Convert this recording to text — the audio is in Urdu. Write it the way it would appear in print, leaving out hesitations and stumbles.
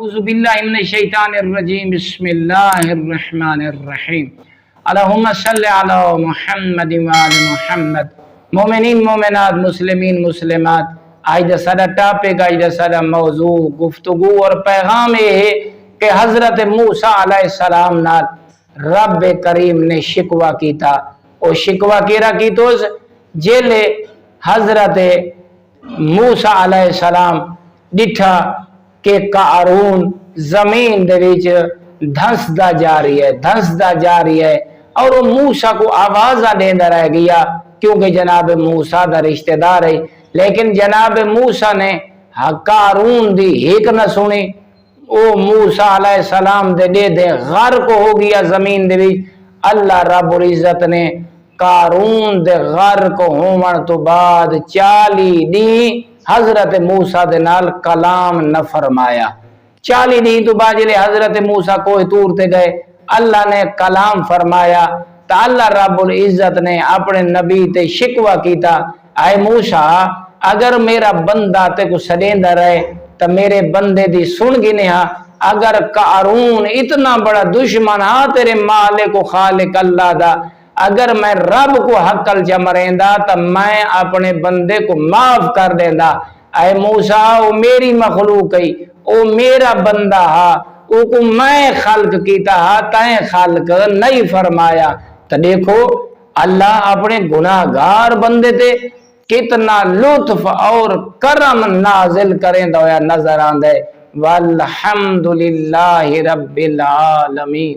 اعوذ باللہ من الشیطان الرجیم بسم اللہ الرحمن الرحیم اللہم صلی علی محمد وآل محمد. مومنین مومنات مسلمین مسلمات، آج دا سارا ٹاپک، آج دا سارا موضوع گفتگو اور پیغام یہ ہے کہ حضرت موسیٰ علیہ السلام نال رب کریم نے شکوہ کی تھا. اور شکوہ کیرا کی تو جیلے حضرت موسیٰ علیہ السلام ڈٹھا کہ قارون زمین دے وچ دھنسدا جا رہی ہے اور وہ موسیٰ کو آوازہ دیندہ رہ گیا کیونکہ جناب موسیٰ دا رشتہ دار ہے. لیکن جناب موسیٰ نے قارون دی ہیک نہ سنی. او موسیٰ علیہ السلام دے غرق ہو گیا زمین دے وچ. اللہ رب العزت نے قارون دے غرق ہون تو بعد 40 دن حضرت موسیٰ دے نال کلام نہ فرمایا. 40 دن تو بعد جلے حضرت موسیٰ کوہ طور تے گئے، اللہ نے کلام فرمایا. تو اللہ رب العزت نے اپنے نبی تے شکوہ کیتا، اے موسیٰ اگر میرا بندہ تے کو سڈیندہ رہے تو میرے بندے دی سن گی نہیں. اگر قارون اتنا بڑا دشمن ہاں تیرے مالک و خالق اللہ دا، اگر میں رب کو حقل جمریندا تو میں اپنے بندے کو معاف کر دیندا. اے موسیٰ او میری مخلوق ہے، او میرا بندہ ہا، او کو میں خلق کیتا ہا، تائیں خلق نہیں فرمایا. تو دیکھو اللہ اپنے گناہگار بندے تے کتنا لطف اور کرم نازل کریں دویا نظر آندے. والحمدللہ رب العالمین.